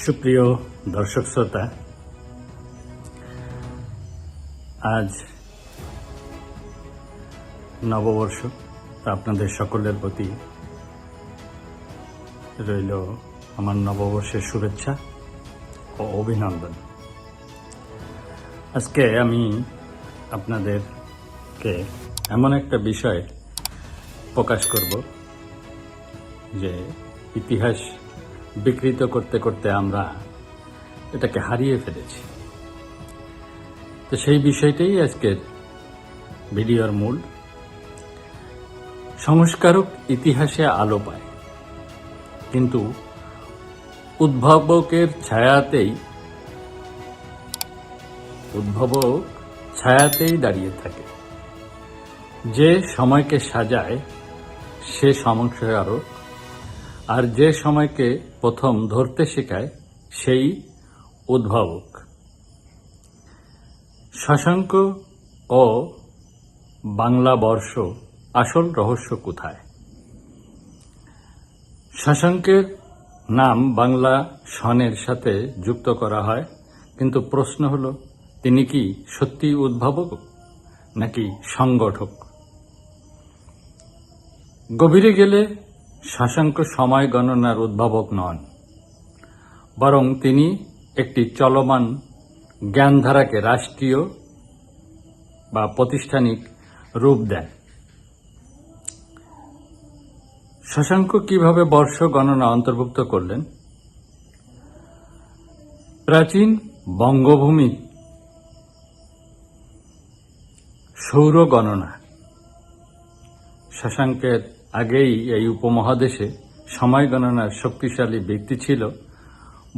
সুপ্রিয় দর্শক শ্রোতা, আজ নববর্ষ। আপনাদের সকলের প্রতি রইল আমার নববর্ষের শুভেচ্ছা ও অভিনন্দন। আজকে আমি আপনাদেরকে এমন একটা বিষয় প্রকাশ করব যে ইতিহাস বিকৃত করতে করতে আমরা এটাকে হারিয়ে ফেলেছি। তো সেই বিষয়টাই আজকের ভিডিওর মূল। সংস্কারক ইতিহাসে আলো পায়, কিন্তু উদ্ভাবক ছায়াতেই দাঁড়িয়ে থাকে। যে সময়কে সাজায় সে সংস্কারক, আর যে সময়কে প্রথম ধরতে শেখায় সেই উদ্ভাবক। শশাঙ্ক ও বাংলা বর্ষ আসল রহস্য কোথায়? শশাঙ্কের নাম বাংলা সনের সাথে যুক্ত করা হয়, কিন্তু প্রশ্ন হলো, তিনি কি সত্যি উদ্ভাবক নাকি সংগঠক? গভীরে গেলে শশাঙ্ক সময় গণনার উদ্ভাবক নন, বরং তিনি একটি চলমান জ্ঞানধারাকে রাষ্ট্রীয় বা প্রাতিষ্ঠানিক রূপ দেন। শশাঙ্ক কিভাবে বর্ষ গণনা অন্তর্ভুক্ত করলেন? প্রাচীন বঙ্গভূমি সৌর গণনা। শশাঙ্কের আগেই এই উপমহাদেশে সময় গণনার শক্তিশালী ভিত্তি ছিল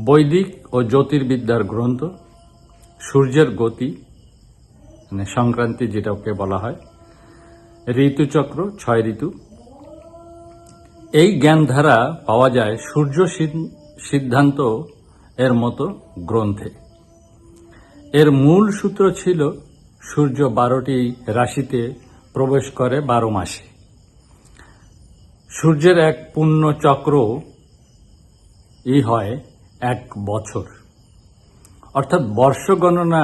বৈদিক ও জ্যোতির্বিদ্যার গ্রন্থ, সূর্যের গতি মানে সংক্রান্তি যেটাকে বলা হয়, ঋতুচক্র, 6 ঋতু। এই জ্ঞানধারা পাওয়া যায় সূর্য সিদ্ধান্ত এর মতো গ্রন্থে। এর মূল সূত্র ছিল সূর্য 12টি রাশিতে প্রবেশ করে 12 মাসে। সূর্যের এক পূর্ণ চক্র হয় 1 বছর। অর্থাৎ বর্ষ গণনা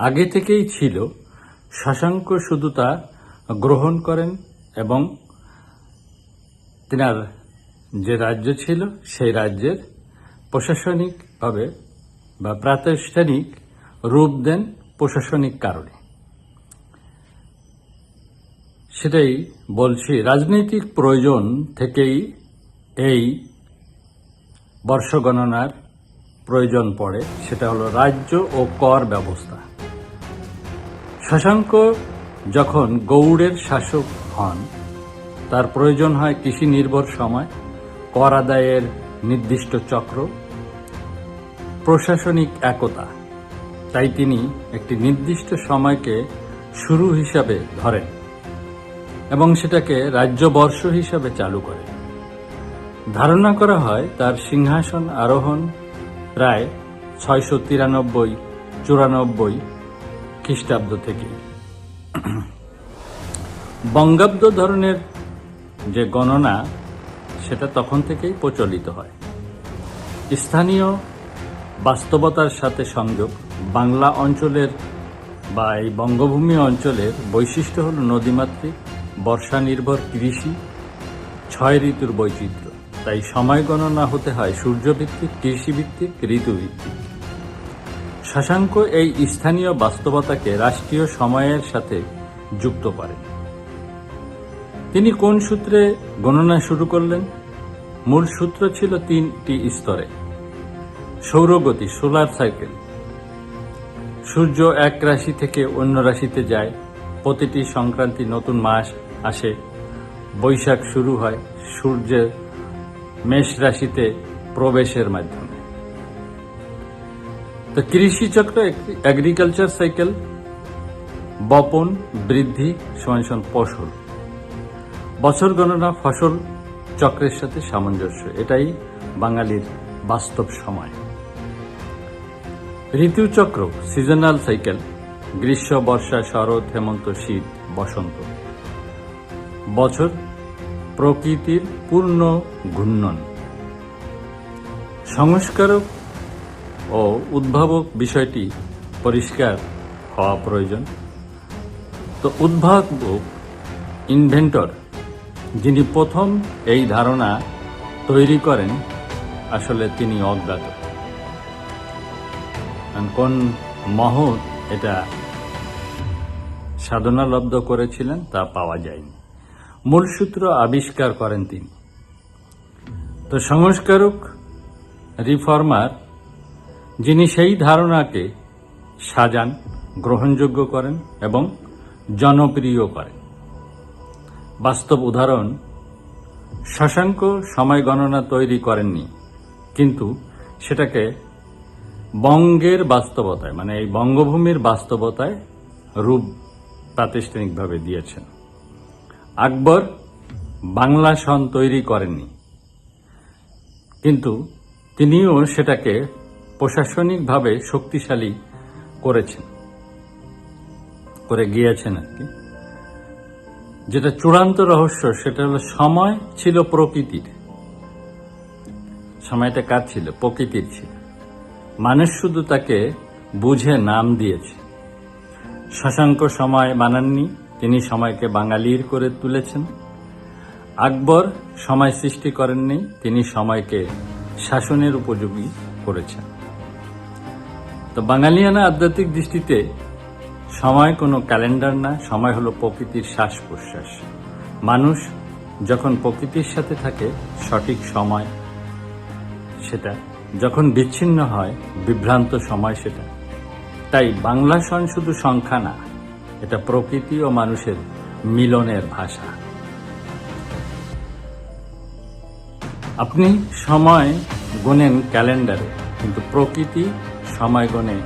আগে থেকেই ছিল। শশাঙ্ক শুধু তা গ্রহণ করেন এবং তিনার যে রাজ্য ছিল সেই রাজ্যের প্রশাসনিকভাবে বা প্রাতিষ্ঠানিক রূপ দেন প্রশাসনিক কারণে। সেটাই বলছি, রাজনৈতিক প্রয়োজন থেকেই এই বর্ষ গণনার প্রয়োজন পড়ে। সেটা হলো রাজ্য ও কর ব্যবস্থা। শশাঙ্ক যখন গৌড়ের শাসক হন, তার প্রয়োজন হয় কৃষি নির্ভর সময়, কর আদায়ের নির্দিষ্ট চক্র, প্রশাসনিক একতা। তাই তিনি একটি নির্দিষ্ট সময়কে শুরু হিসাবে ধরেন এবং সেটাকে রাজ্যবর্ষ হিসাবে চালু করেন। ধারণা করা হয় তার সিংহাসন আরোহণ প্রায় 693-94 খ্রিস্টাব্দ থেকে। বঙ্গাব্দ ধরনের যে গণনা সেটা তখন থেকেই প্রচলিত হয়। স্থানীয় বাস্তবতার সাথে সংযোগ। বাংলা অঞ্চলের বা এই বঙ্গভূমি অঞ্চলের বৈশিষ্ট্য হল নদীমাতৃক, বর্ষা নির্ভর কৃষি, 6 ঋতুর বৈচিত্র্য। তাই সময় গণনা হতে হয় সূর্যভিত্তিক, কৃষিভিত্তিক, ঋতুভিত্তিক। শশাঙ্ক এই স্থানীয় বাস্তবতাকে রাষ্ট্রীয় সময়ের সাথে যুক্ত করেন। তিনি কোন সূত্রে গণনা শুরু করলেন? মূল সূত্র ছিল 3টি স্তরে। সৌরগতি, সোলার সাইকেল। সূর্য এক রাশি থেকে অন্য রাশিতে যায়, প্রতিটি সংক্রান্তি নতুন মাস আসে, বৈশাখ শুরু হয় সূর্যের মেষ রাশিতে প্রবেশের মাধ্যমে। তো কৃষি চক্র, এগ্রিকালচার সাইকেল, বপন, বৃদ্ধি সমান ফসল। বছর গণনা ফসল চক্রের সাথে সামঞ্জস্য। এটাই বাঙালির বাস্তব সময়। ঋতুচক্র, সিজনাল সাইকেল, গ্রীষ্ম, বর্ষা, শরৎ, হেমন্ত, শীত, বসন্ত। বছর প্রকৃতির পূর্ণ ঘূর্ণন। সংস্কারক ও উদ্ভাবক বিষয়টি পরিষ্কার হওয়া প্রয়োজন। তো উদ্ভাবক, ইনভেন্টর, যিনি প্রথম এই ধারণা তৈরি করেন, আসলে তিনি অজ্ঞাত। কোন মহৎ এটা সাধনালব্ধ করেছিলেন তা পাওয়া যায়নি। মূলসূত্র আবিষ্কার করেন তিনি। তো সংস্কারক, রিফর্মার, যিনি সেই ধারণাকে সাজান, গ্রহণযোগ্য করেন এবং জনপ্রিয় করেন। বাস্তব উদাহরণ, শশাঙ্ক সময় গণনা তৈরি করেননি, কিন্তু সেটাকে বঙ্গের বাস্তবতায়, মানে এই বঙ্গভূমির বাস্তবতায় রূপ প্রাতিষ্ঠানিকভাবে দিয়েছেন। আকবর বাংলা সন তৈরি করেননি, কিন্তু তিনিও সেটাকে প্রশাসনিকভাবে শক্তিশালী করে গিয়েছেন আর কি। যেটা চূড়ান্ত রহস্য, সেটা হলো সময় ছিল প্রকৃতির। সময়টা কার ছিল? প্রকৃতির ছিল। মানুষ শুধু তাকে বুঝে নাম দিয়েছে। শশাঙ্ক সময় বানাননি, তিনি সময়কে বাঙালির করে তুলেছেন। আকবর সময় সৃষ্টি করেননি, তিনি সময়কে শাসনের উপযোগী করেছেন। তো বাঙালিয়ানা আধ্যাত্মিক দৃষ্টিতে সময় কোনো ক্যালেন্ডার না, সময় হলো প্রকৃতির শ্বাস প্রশ্বাস। মানুষ যখন প্রকৃতির সাথে থাকে, সঠিক সময় সেটা, যখন বিচ্ছিন্ন হয়, বিভ্রান্ত সময় সেটা। তাই বাংলা সন শুধু সংখ্যা না, এটা প্রকৃতি ও মানুষের মিলনের ভাষা। আপনি সময় গোনেন ক্যালেন্ডারে, কিন্তু প্রকৃতি সময় গোনে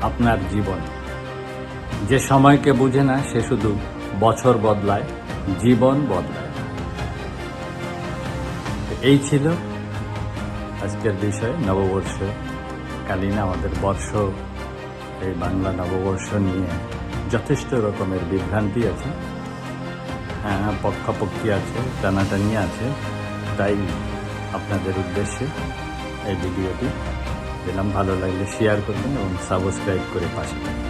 আপনার জীবনে। যে সময়কে বুঝে না, সে শুধু বছর বদলায়, জীবন বদলায়। এই ছিল আজকের বিষয়, নববর্ষ কালীন আমাদের বর্ষ। এই বাংলা নববর্ষ নিয়ে যথেষ্ট রকমের বিভ্রান্তি আছে, পক্ষাপক্ষি আছে, টানাটানি আছে। তাই আপনাদের উদ্দেশ্যে এই ভিডিওটি দিলাম। ভালো লাগলে শেয়ার করবেন এবং সাবস্ক্রাইব করে পাশে থাকবেন।